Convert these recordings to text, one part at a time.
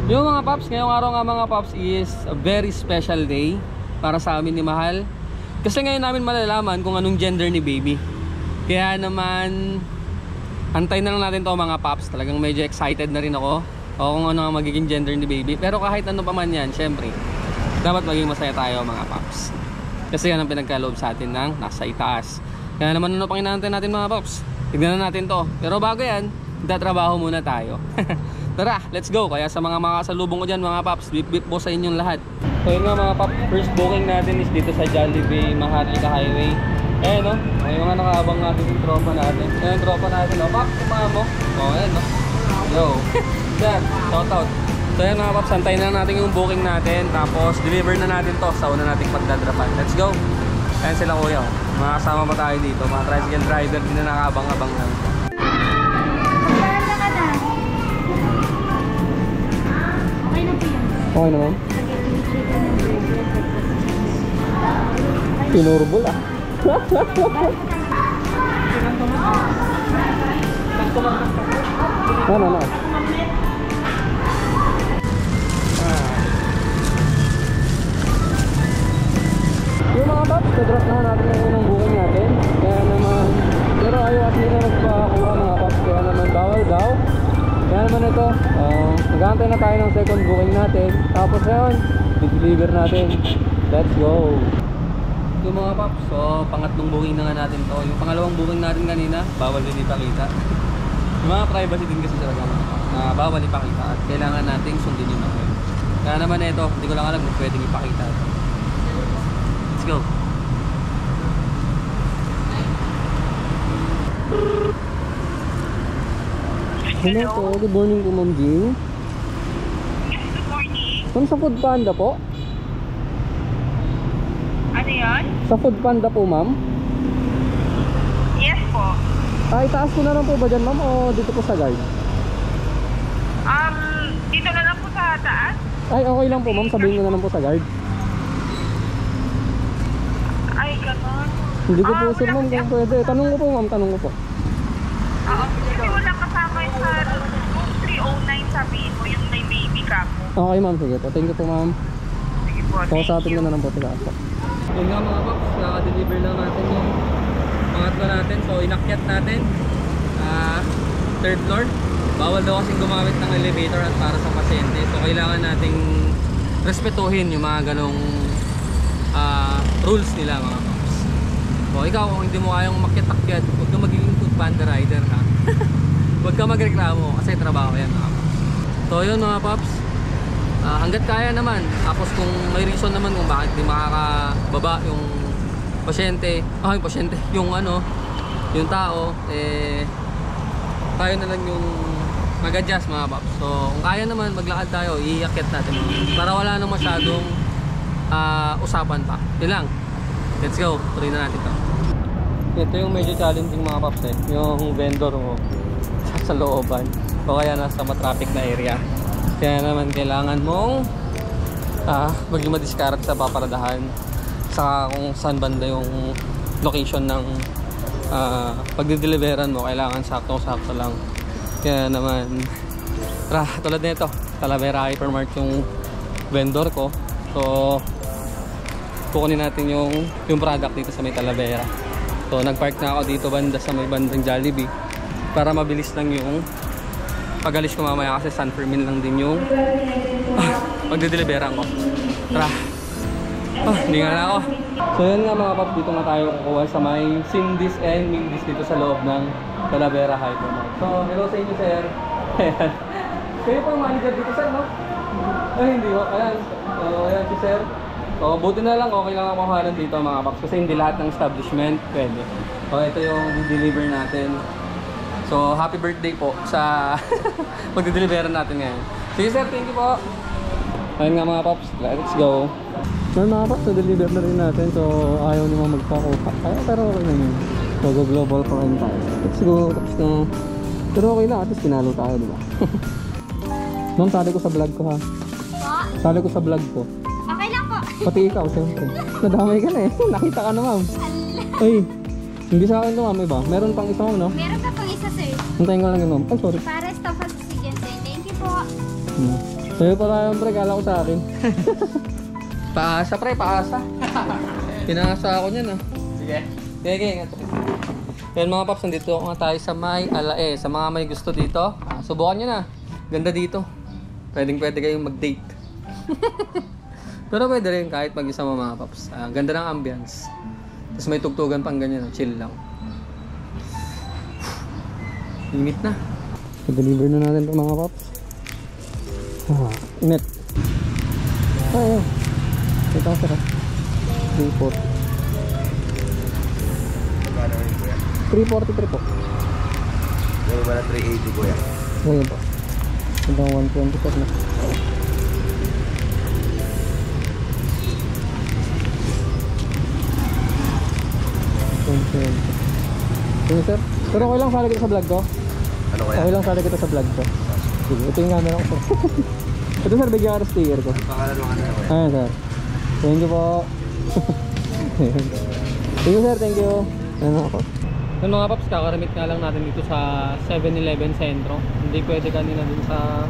Yung mga paps, ngayong araw nga mga paps is a very special day para sa amin ni Mahal. Kasi ngayon namin malalaman kung anong gender ni baby. Kaya naman antay na lang natin to mga paps. Talagang medyo excited na rin ako kung ano ang magiging gender ni baby. Pero kahit ano pa man yan, syempre dapat maging masaya tayo mga paps. Kasi yan ang pinagkaloob sa atin ng nasa itaas. Kaya naman ano pang inaantay natin mga paps? Tignan na natin to. Pero bago yan, tatrabaho muna tayo. Tara, let's go. Kaya sa mga makasalubong ko dyan mga paps, beep beep po sa inyong lahat. So yun nga mga paps, first booking natin is dito sa Jollibee Maharlika Highway. Ayan no, may mga nakaabang natin yung tropa natin. Ayan yung tropa natin, no? Paps, kumama mo. O, ayan no. Yo, sir, shout out. So ayan mga paps, antayin na natin yung booking natin. Tapos deliver na natin to sa una nating pagdadrapan. Let's go. Ayan sila kuya. Mga kasama pa tayo dito, mga tricycle driver din na nakaabang-abang lang. Okay naman. Pinurbol ah. No. Yung mga paps, na-drop na natin yung unang booking natin. Kaya naman, pero ayaw at nila magpakuha mga paps. Kaya naman bawal daw. Kaya naman ito, nag-aantay na tayo ng second booking natin. Tapos ngayon, i-deliver natin. Let's go. Yung mga paps, so pangatlong booking na nga natin to. Yung pangalawang booking natin kanina, bawal din ipakita. Yung mga privacy din kasi talaga na bawal ipakita at kailangan nating sundin yung mga. Kaya naman ito, hindi ko lang alam kung pwedeng ipakita. Let's go. Hello po, good morning po Ma'am Jing. Good morning. Ma'am, sa Food Panda po? Ano yan? Sa Food Panda po ma'am? Yes po. Itaas ko na lang po ba dyan ma'am o dito po sa guard? Dito na lang po sa taas. Ay okay lang po ma'am, sabihin ko na lang po sa guard. Ay, gano'n. Hindi ko po sure ma'am kung pwede. Tanong ko po ma'am, tanong ko po. Oo, kasi wala kasama yung sa room 309 sabihin mo, yung may baby ka po. Okay ma'am, sige po. Thank you po ma'am. Sige po, thank Kausapin you. ko na lang po sila po. Yun nga mga paps, naka-deliver lang natin yung pangatlo natin. So inakyat natin third floor. Bawal daw kasing gumamit ng elevator at para sa pasyente. So kailangan nating respetuhin yung mga ganong rules nila mga paps. So ikaw kung hindi mo kayang makyat-akyat, huwag ka magiging Food Panda rider ha. Huwag ka magreklamo kasi trabaho yan mga paps. So yun mga paps, hanggat kaya naman. Tapos kung may reason naman kung bakit di makakababa yung pasyente, yung ano, yung tao, tayo na lang yung mag-adjust mga paps. So kung kaya naman maglakad tayo, iiakyat natin para wala nang masyadong usapan pa. Yun lang. Let's go, tuloy na natin to. Ito yung medyo challenging mga paps yung vendor mo sa looban o kaya nasa matraffic na area. Kaya naman kailangan mong maging madiskarat sa paparadahan saka kung saan banda yung location ng pagdideliveran mo. Kailangan sakto-sakto lang. Kaya naman tulad nito, Talavera Hypermart yung vendor ko. So kukunin natin yung product dito sa may Talavera. So nagpark na ako dito banda sa may bandang Jollibee para mabilis lang yung pag-alis ko mamaya kasi San Fermin lang din yung pagdideliveran ko. Tara. Hindi nga na ako. So yun nga mga paps, dito nga tayo kukuha sa may Cindy's and Mindy's dito sa loob ng Talavera Hypermart. So hello sa inyo sir. Ayan. Kayo po ang manager dito sir, no? Ay hindi ko. Ayan. So ayan si sir. So buti na lang okay lang ako makahalan dito mga paps kasi hindi lahat ng establishment pwede. So ito yung deliver natin. So happy birthday po sa pagdideliveran natin ngayon. Sige sir, thank you po. Ayun nga mga paps, let's go. So mga paps, na-deliver na rin natin. So ayaw naman magpakuha. Pero okay na yun. So go global pa rin tayo. Let's go. Tapos na. Pero okay lang, at least pinalo tayo diba? Ma'am, sali ko sa vlog ko ha. Sali ko sa vlog ko. Okay lang po. Pati ikaw siyempre. Nadamay ka na eh. Nakita ka na ma'am. Ay, hindi sa akin ito ma'am, iba. Meron pang isa ma'am, no? Meron pa pang isa sir. Hintayin ko lang yun ma'am. Ay sorry. Para stop oxygen sir. Thank you po. Sa'yo pala yung pre, kala ko sa akin. Paasa pre, paasa. Pinaasa ako niyan ah. Sige. Sige, ingat. Yan mga paps, nandito nga tayo sa may Alae. Sa mga may gusto dito, subukan nyo na. Ganda dito. Pwede kayong mag-date. Pero pwede rin kahit mag-isa mga paps. Ganda ng ambience. Tapos may tugtugan pang ganyan, chill lang. Init na. I-deliver na natin ito mga paps. Init. Ayun. Ito ang sarap. 340. 343 po. Yung wala 380 kuya. Ngayon po. Ito ang 120 po na. Sige sir. Pero okay lang sali kita sa vlog ko? Ano kaya? Okay lang sali kita sa vlog ko. Sige, ito yung camera ko. Ito sir, bigyan ka ng sticker ko. Pangalan mo ano kuya? Ayan sir. Thank you po. Thank you sir, thank you. Ano ako? Yung mga paps, kakaramit nga lang natin dito sa 7-Eleven Sentro. Hindi pwede kanina dun sa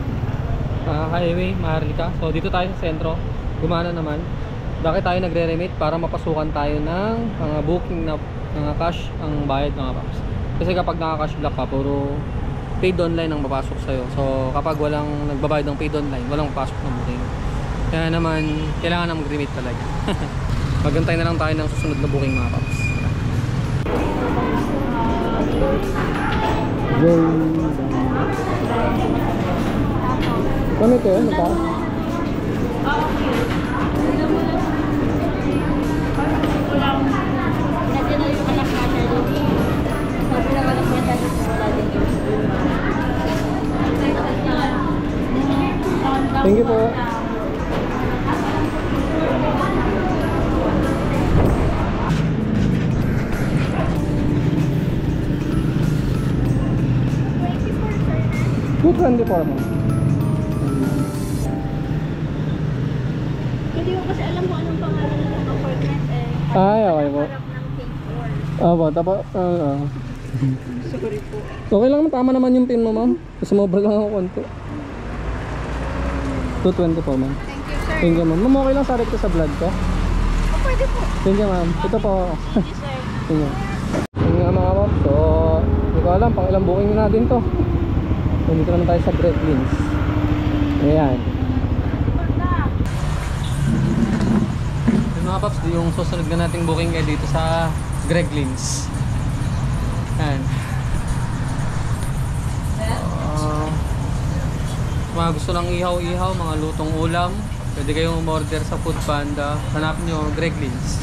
highway, Maharlika. So dito tayo sa sentro. Gumana naman. Bakit tayo nagre-remit? Para mapasukan tayo ng mga booking na mga cash ang bayad mga paps. Kasi kapag naka-cash black ka, puro paid online ang papasok sa'yo. So kapag walang nagbabayad ng paid online, walang papasok ng booking. Kaya naman, kailangan na mag-remit talaga. Magantay na lang tayo ng susunod na booking mga paps. Kami ito yun, nagka? Thank you po. $224 mo. Hindi ko kasi alam kung anong pangalan ng apartment eh. Ay, okay po. Harap ng K4. Po, tapos, Sorry po. okay lang, tama naman yung pin mo ma'am. Sumobra lang ako konti. 224 ma'am. Thank you, sir. Thank you ma'am. Ma'am, okay lang sa ko sa vlog ko? Oh, pwede po. Thank you ma'am. Ito po. Thank you, sir. Thank you. Yun nga mga ma'am. So, hindi ko alam, pang ilang booking na natin to. So, dito naman tayo sa Gretlins. Ayan. Yung mga paps, yung susunod na nating booking ay dito sa Gretlins. Ayan. Mga gusto lang ihaw-ihaw, mga lutong ulam, pwede kayong umorder sa Food Panda. Hanapin nyo Gretlins.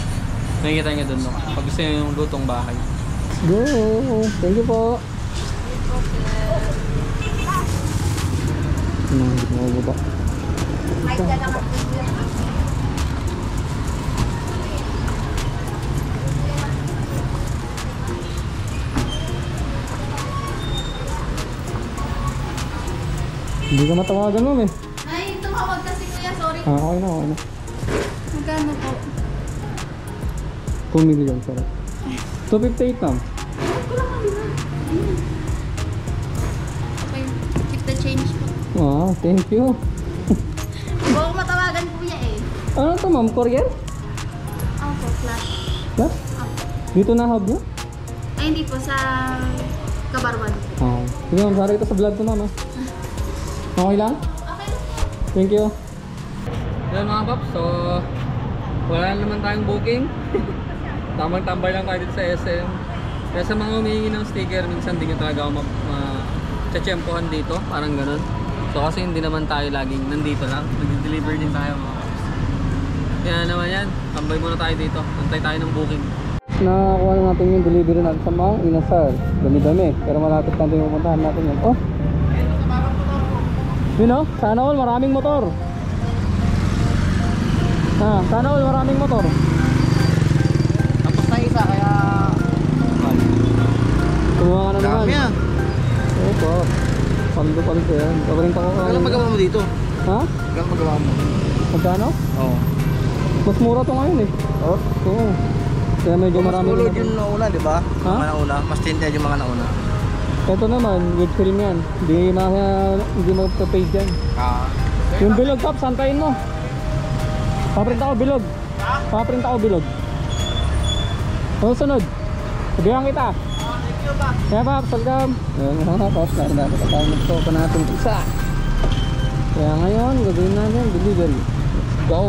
Nakikita nyo dun, no? Pag gusto nyo yung lutong bahay. Go! Thank you po! Hindi ko mababa. Hindi ka matawagan ma'am eh. Ay, tumawag kasi kuya, sorry. Okay na, okay na. Magkano po? 2 million, sorry. 258 ma'am. Okay, keep the change po. Wow, thank you. Huwag ako matawagan kuya eh. Ano to ma'am, courier? Ako po, flash. Plus? Dito na hub niya? Ay, hindi po, sa Kabarwan. Oo. Sige ma'am, sorry kita sa vlog ko ma'am. Okay lang? Okay lang po. Thank you. Yan mga paps, so wala naman tayong booking. Tamang-tambay lang tayo dito sa SM. Kaya sa mga humihingi ng sticker, minsan di nyo talaga ako ma-tsempohan dito, parang ganun. So kasi hindi naman tayo laging nandito lang, nag-deliver din tayo mga paps. Kaya naman yan, tambay muna tayo dito, antay tayo ng booking. Nakakuha na natin yung delivery natin sa mga Inasal. Dami-dami, pero malapit natin yung pupuntahan natin yun. Oh! Yun o, sana all maraming motor. Sana all maraming motor. Tapos na isa kaya... Kumuha ka na naman. Dami ah. Oo po. Paldo-paldo yan. Kabaling pa ko. Kailan magawa mo dito? Ha? Kailan magawa mo? Magkano? Oo. Mas mura to ngayon eh. Oh? Oo. Kaya medyo marami Mas din ulog ako. yung nauna, di ba? Ha? Mga nauna. Mas tinted yung mga nauna. Ito naman, with cream yan. Hindi magpa-paid yan. Yung bilog, Pops, santayin mo. Paprint ako bilog. Paprint ako bilog. Susunod. Sabihan kita. Kaya Pops, welcome. Ayan mga Pops, natin tayo nagtoka natin isa. Kaya ngayon, gagawin natin delivery. Let's go!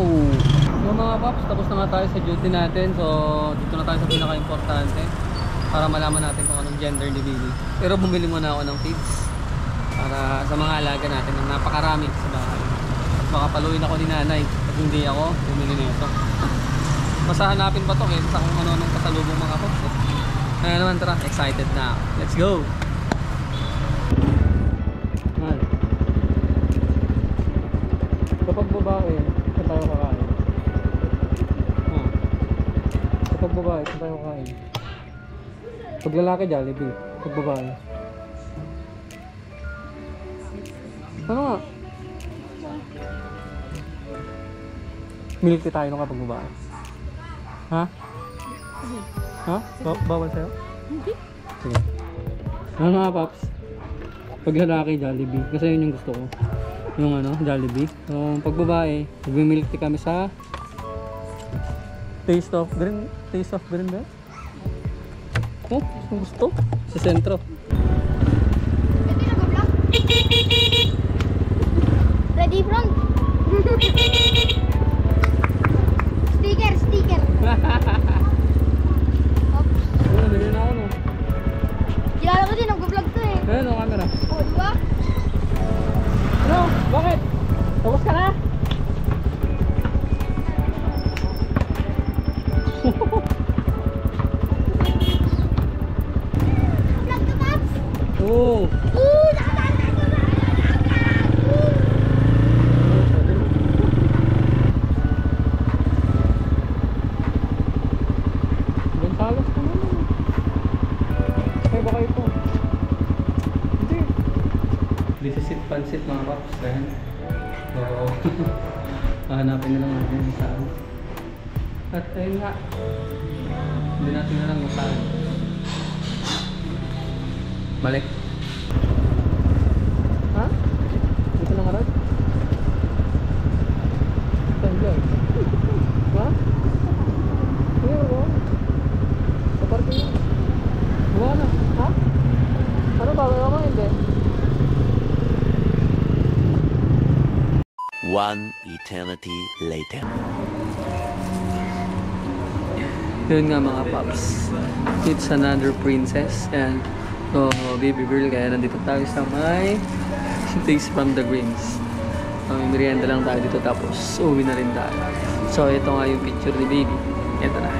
So mga Pops, tapos na nga tayo sa duty natin. So dito na tayo sa pinaka-importante para malaman natin kung anong gender ni Baby. Pero bumili muna ako ng feeds para sa mga alaga natin ng napakarami sa bahay. At baka paluin ako ni nanay at hindi ako bumili nito. Masahanapin pa to sa kung ano-anong kasalubong mga Pops. Kaya naman tara, excited na ako. Let's go! Mal, kapag babae, saan tayo kakain? Kapag babae, saan tayo kakain? Pag lalaki, Jollibee. Pag babae, ano nga? Milk tea tayo nung kapag babae. Ha? Ha? Bawal sa'yo? Hindi. Sige. Ano nga Pops? Pag lalaki, Jollibee. Kasi yun yung gusto ko. Yung ano, Jollibee. So pag babae, magmi-milk tea kami sa Taste of Green ba? Oh, gusto? Sa sentro. Ready, front? Sticker. Ano, nabili na ako no? Kilala ko din, nag-vlog to eh. Ayun o, camera. Oh, diba? Ano? Bakit? Tapos ka na? Vlog to, Pops? Oo. Gonzales ka naman. Kaya ba kayo po? Hindi. Lisisit pansit mga Pops. Ayan. Oo. Hahanapin na lang natin yung saan. At ayun nga. Hindi natin na lang saan. Balik. Ha? Dito na nga rin? Saan dyan? Ha? Sige, bro. Sa parking na. Buka na. Ha? Ano ba? Wala mo hindi? One eternity later. Yun nga mga Pops. It's another princess. And so, baby girl. Kaya nandito tayo sa may Taste from the Greens. May merienda lang tayo dito tapos uwi na rin tayo. So ito nga yung picture ni baby. Ito na.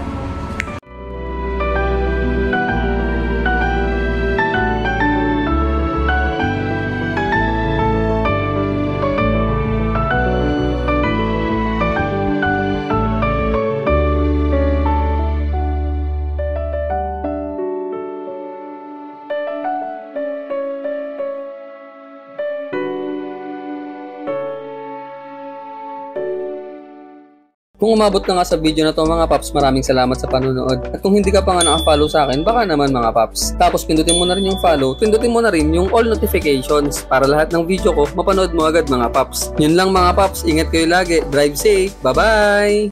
Kung umabot ka nga sa video na to mga Paps, maraming salamat sa panonood. At kung hindi ka pa nga naka-follow sa akin, baka naman mga Paps. Tapos pindutin mo na rin yung follow, pindutin mo na rin yung all notifications para lahat ng video ko mapanood mo agad mga Paps. Yun lang mga Paps, ingat kayo lagi, drive safe, bye bye!